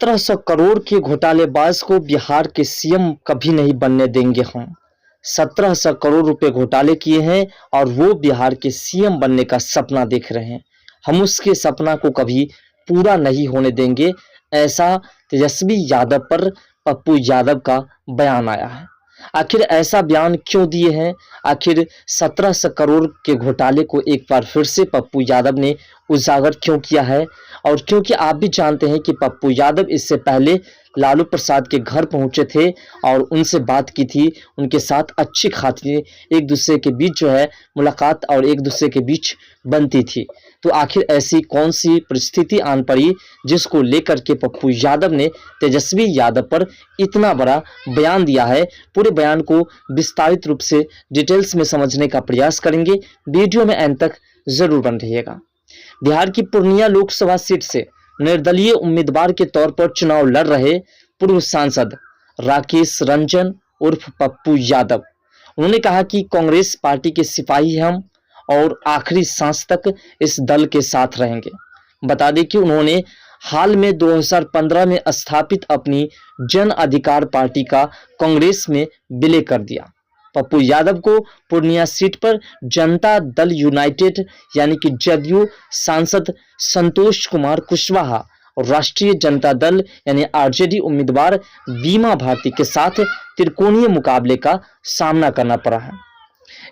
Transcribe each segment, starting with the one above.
1700 करोड़ के घोटालेबाज को बिहार के सीएम कभी नहीं बनने देंगे हम। 1700 करोड़ रुपए घोटाले किए हैं और वो बिहार के सीएम बनने का सपना देख रहे हैं। हम उसके सपना को कभी पूरा नहीं होने देंगे। ऐसा तेजस्वी यादव पर पप्पू यादव का बयान आया है। आखिर ऐसा बयान क्यों दिए हैं? आखिर 1700 करोड़ के घोटाले को एक बार फिर से पप्पू यादव ने उजागर क्यों किया है? और क्योंकि आप भी जानते हैं कि पप्पू यादव इससे पहले लालू प्रसाद के घर पहुंचे थे और उनसे बात की थी। उनके साथ अच्छी खासी एक दूसरे के बीच जो है मुलाकात और एक दूसरे के बीच बनती थी। तो आखिर ऐसी कौन सी परिस्थिति आन पड़ी जिसको लेकर के पप्पू यादव ने तेजस्वी यादव पर इतना बड़ा बयान दिया है? पूरे बयान को विस्तारित रूप से डिटेल्स में समझने का प्रयास करेंगे। वीडियो में अंत तक जरूर बन रहिएगा। बिहार की पूर्णिया लोकसभा सीट से निर्दलीय उम्मीदवार के तौर पर चुनाव लड़ रहे पूर्व सांसद राकेश रंजन उर्फ पप्पू यादव, उन्होंने कहा कि कांग्रेस पार्टी के सिपाही हम और आखिरी सांस तक इस दल के साथ रहेंगे। बता दें कि उन्होंने हाल में 2015 में स्थापित अपनी जन अधिकार पार्टी का कांग्रेस में विलय कर दिया। पप्पू यादव को पूर्णिया सीट पर जनता दल यूनाइटेड यानी कि जदयू सांसद संतोष कुमार कुशवाहा और राष्ट्रीय जनता दल यानी आरजेडी उम्मीदवार बीमा भारती के साथ त्रिकोणीय मुकाबले का सामना करना पड़ा है।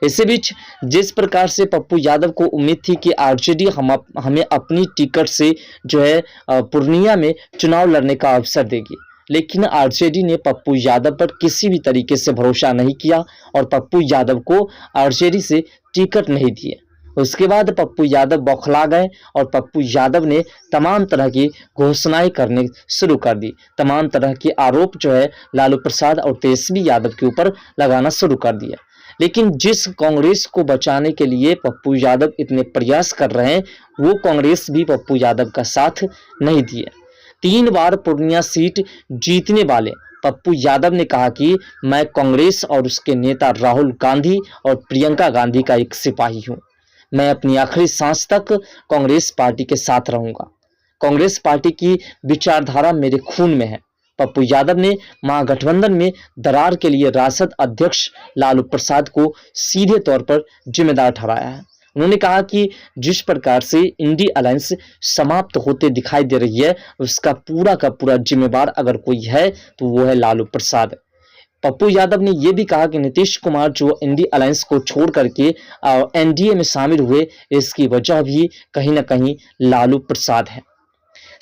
इसी बीच जिस प्रकार से पप्पू यादव को उम्मीद थी कि आरजेडी हमें अपनी टिकट से जो है पूर्णिया में चुनाव लड़ने का अवसर देगी, लेकिन आरजेडी ने पप्पू यादव पर किसी भी तरीके से भरोसा नहीं किया और पप्पू यादव को आरजेडी से टिकट नहीं दिए। उसके बाद पप्पू यादव बौखला गए और पप्पू यादव ने तमाम तरह की घोषणाएं करने शुरू कर दी। तमाम तरह के आरोप जो है लालू प्रसाद और तेजस्वी यादव के ऊपर लगाना शुरू कर दिया। लेकिन जिस कांग्रेस को बचाने के लिए पप्पू यादव इतने प्रयास कर रहे हैं, वो कांग्रेस भी पप्पू यादव का साथ नहीं दिए। 3 बार पूर्णिया सीट जीतने वाले पप्पू यादव ने कहा कि मैं कांग्रेस और उसके नेता राहुल गांधी और प्रियंका गांधी का एक सिपाही हूं। मैं अपनी आखिरी सांस तक कांग्रेस पार्टी के साथ रहूंगा। कांग्रेस पार्टी की विचारधारा मेरे खून में है। पप्पू यादव ने महागठबंधन में दरार के लिए रासद अध्यक्ष लालू प्रसाद को सीधे तौर पर जिम्मेदार ठहराया है। उन्होंने कहा कि जिस प्रकार से इंडी अलायंस समाप्त होते दिखाई दे रही है, उसका पूरा का पूरा जिम्मेदार अगर कोई है तो वो है लालू प्रसाद। पप्पू यादव ने यह भी कहा कि नीतीश कुमार जो इंडी अलायंस को छोड़ करके एनडीए में शामिल हुए, इसकी वजह भी कहीं ना कहीं लालू प्रसाद है।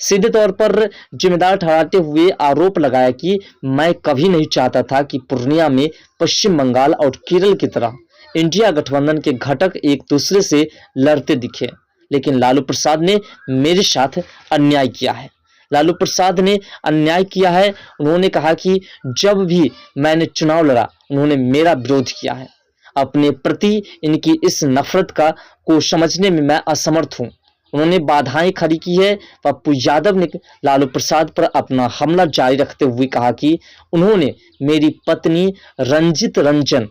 सीधे तौर पर जिम्मेदार ठहराते हुए आरोप लगाया कि मैं कभी नहीं चाहता था कि पूर्णिया में पश्चिम बंगाल और केरल की तरह इंडिया गठबंधन के घटक एक दूसरे से लड़ते दिखे, लेकिन लालू प्रसाद ने मेरे साथ अन्याय किया है। लालू प्रसाद ने अन्याय किया है। उन्होंने कहा कि जब भी मैंने चुनाव लड़ा, उन्होंने मेरा विरोध किया है। अपने प्रति इनकी इस नफरत को समझने में मैं असमर्थ हूं। उन्होंने बाधाएं खड़ी की है। पप्पू यादव ने लालू प्रसाद पर अपना हमला जारी रखते हुए कहा कि उन्होंने मेरी पत्नी रंजित रंजन,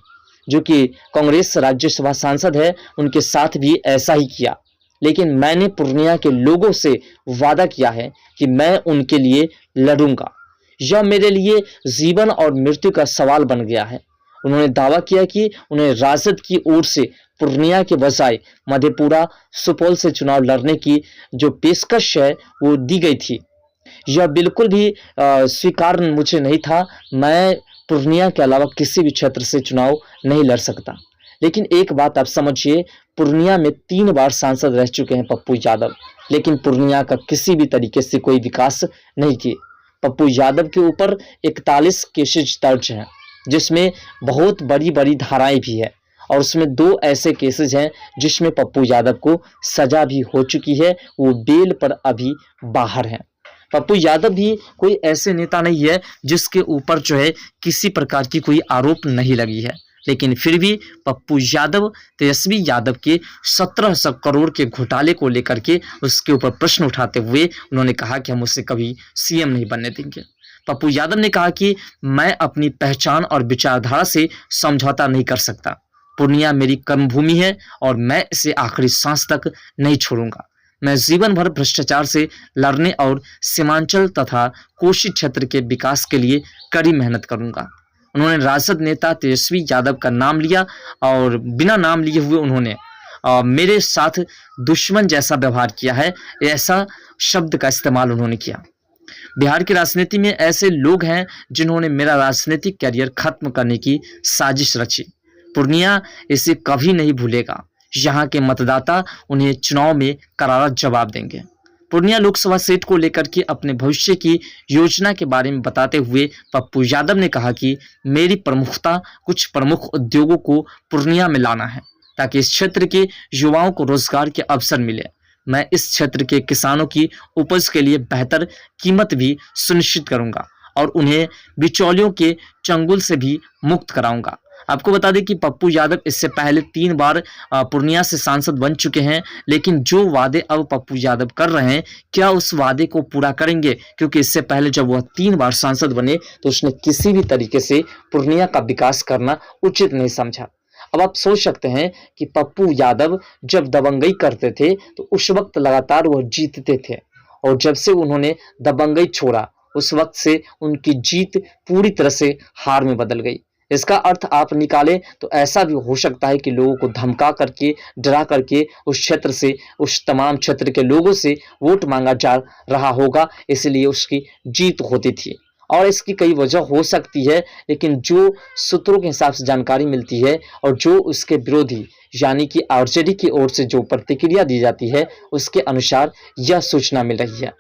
जो कि कांग्रेस राज्यसभा सांसद है, उनके साथ भी ऐसा ही किया, लेकिन मैंने पूर्णिया के लोगों से वादा किया है कि मैं उनके लिए लड़ूंगा। यह मेरे लिए जीवन और मृत्यु का सवाल बन गया है। उन्होंने दावा किया कि उन्हें राजद की ओर से पूर्णिया के बजाय मधेपुरा, सुपौल से चुनाव लड़ने की जो पेशकश है वो दी गई थी। यह बिल्कुल भी स्वीकार मुझे नहीं था। मैं पूर्णिया के अलावा किसी भी क्षेत्र से चुनाव नहीं लड़ सकता। लेकिन एक बात आप समझिए, पूर्णिया में 3 बार सांसद रह चुके हैं पप्पू यादव, लेकिन पूर्णिया का किसी भी तरीके से कोई विकास नहीं किए। पप्पू यादव के ऊपर 41 केसेज दर्ज हैं, जिसमें बहुत बड़ी बड़ी धाराएं भी है, और उसमें 2 ऐसे केसेज हैं जिसमें पप्पू यादव को सजा भी हो चुकी है। वो बेल पर अभी बाहर हैं। पप्पू यादव भी कोई ऐसे नेता नहीं है जिसके ऊपर जो है किसी प्रकार की कोई आरोप नहीं लगी है, लेकिन फिर भी पप्पू यादव तेजस्वी यादव के 1700 करोड़ के घोटाले को लेकर के उसके ऊपर प्रश्न उठाते हुए उन्होंने कहा कि हम उसे कभी सीएम नहीं बनने देंगे। पप्पू यादव ने कहा कि मैं अपनी पहचान और विचारधारा से समझौता नहीं कर सकता। पूर्णिया मेरी कर्मभूमि है और मैं इसे आखिरी सांस तक नहीं छोड़ूंगा। मैं जीवन भर भ्रष्टाचार से लड़ने और सीमांचल तथा कोशी क्षेत्र के विकास के लिए कड़ी मेहनत करूंगा। उन्होंने राजद नेता तेजस्वी यादव का नाम लिया और बिना नाम लिए हुए उन्होंने मेरे साथ दुश्मन जैसा व्यवहार किया है, ऐसा शब्द का इस्तेमाल उन्होंने किया। बिहार की राजनीति में ऐसे लोग हैं जिन्होंने मेरा राजनीतिक करियर खत्म करने की साजिश रची। पूर्णिया इसे कभी नहीं भूलेगा। यहाँ के मतदाता उन्हें चुनाव में करारा जवाब देंगे। पूर्णिया लोकसभा सीट को लेकर के अपने भविष्य की योजना के बारे में बताते हुए पप्पू यादव ने कहा कि मेरी प्रमुखता कुछ प्रमुख उद्योगों को पूर्णिया में लाना है ताकि इस क्षेत्र के युवाओं को रोजगार के अवसर मिले। मैं इस क्षेत्र के किसानों की उपज के लिए बेहतर कीमत भी सुनिश्चित करूंगा और उन्हें बिचौलियों के चंगुल से भी मुक्त कराऊंगा। आपको बता दें कि पप्पू यादव इससे पहले 3 बार पूर्णिया से सांसद बन चुके हैं, लेकिन जो वादे अब पप्पू यादव कर रहे हैं, क्या उस वादे को पूरा करेंगे? क्योंकि इससे पहले जब वह 3 बार सांसद बने तो उसने किसी भी तरीके से पूर्णिया का विकास करना उचित नहीं समझा। अब आप सोच सकते हैं कि पप्पू यादव जब दबंगई करते थे तो उस वक्त लगातार वह जीतते थे, और जब से उन्होंने दबंगई छोड़ा उस वक्त से उनकी जीत पूरी तरह से हार में बदल गई। इसका अर्थ आप निकालें तो ऐसा भी हो सकता है कि लोगों को धमका करके, डरा करके उस क्षेत्र से, उस तमाम क्षेत्र के लोगों से वोट मांगा जा रहा होगा, इसलिए उसकी जीत होती थी। और इसकी कई वजह हो सकती है, लेकिन जो सूत्रों के हिसाब से जानकारी मिलती है और जो उसके विरोधी यानी कि आरजेडी की ओर से जो प्रतिक्रिया दी जाती है उसके अनुसार यह सूचना मिल रही है।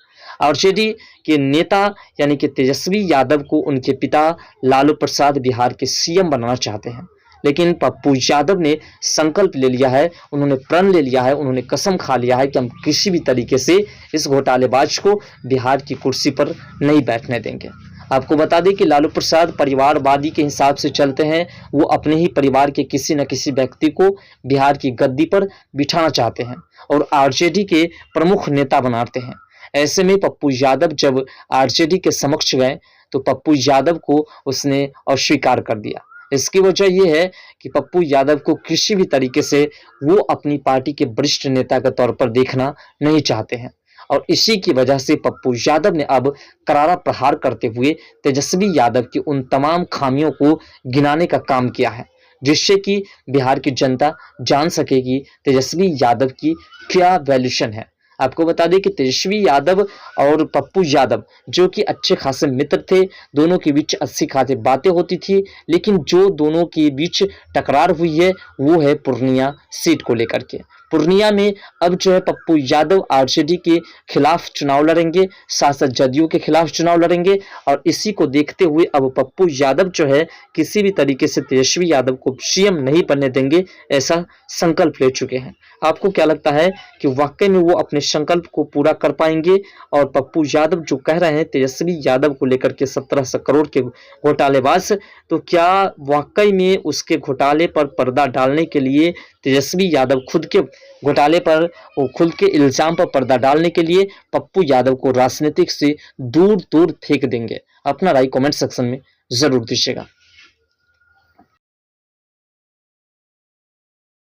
आरजेडी के नेता यानी कि तेजस्वी यादव को उनके पिता लालू प्रसाद बिहार के सीएम बनाना चाहते हैं, लेकिन पप्पू यादव ने संकल्प ले लिया है, उन्होंने प्रण ले लिया है, उन्होंने कसम खा लिया है कि हम किसी भी तरीके से इस घोटालेबाज को बिहार की कुर्सी पर नहीं बैठने देंगे। आपको बता दें कि लालू प्रसाद परिवारवादी के हिसाब से चलते हैं। वो अपने ही परिवार के किसी न किसी व्यक्ति को बिहार की गद्दी पर बिठाना चाहते हैं और आरजेडी के प्रमुख नेता बनाते हैं। ऐसे में पप्पू यादव जब आरजेडी के समक्ष गए तो पप्पू यादव को उसने अस्वीकार कर दिया। इसकी वजह यह है कि पप्पू यादव को किसी भी तरीके से वो अपनी पार्टी के वरिष्ठ नेता के तौर पर देखना नहीं चाहते हैं, और इसी की वजह से पप्पू यादव ने अब करारा प्रहार करते हुए तेजस्वी यादव की उन तमाम खामियों को गिनाने का काम किया है, जिससे कि बिहार की जनता जान सकेगी तेजस्वी यादव की क्या वैल्यूशन है। आपको बता दें कि तेजस्वी यादव और पप्पू यादव जो कि अच्छे खासे मित्र थे, दोनों के बीच अच्छी खासी बातें होती थी, लेकिन जो दोनों के बीच टकरार हुई है वो है पूर्णिया सीट को लेकर के। पूर्णिया में अब जो है पप्पू यादव आरजेडी के खिलाफ चुनाव लड़ेंगे, सांसद जदयू के खिलाफ चुनाव लड़ेंगे, और इसी को देखते हुए अब पप्पू यादव जो है किसी भी तरीके से तेजस्वी यादव को सीएम नहीं बनने देंगे, ऐसा संकल्प ले चुके हैं। आपको क्या लगता है कि वाकई में वो अपने संकल्प को पूरा कर पाएंगे? और पप्पू यादव जो कह रहे हैं तेजस्वी यादव को लेकर के 1700 करोड़ के घोटालेबाज, तो क्या वाकई में उसके घोटाले पर पर्दा डालने के लिए तेजस्वी यादव खुद के घोटाले पर, वो खुद के इल्जाम पर पर्दा डालने के लिए पप्पू यादव को राजनीतिक से दूर दूर फेंक देंगे? अपना राय कमेंट सेक्शन में जरूर दीजिएगा।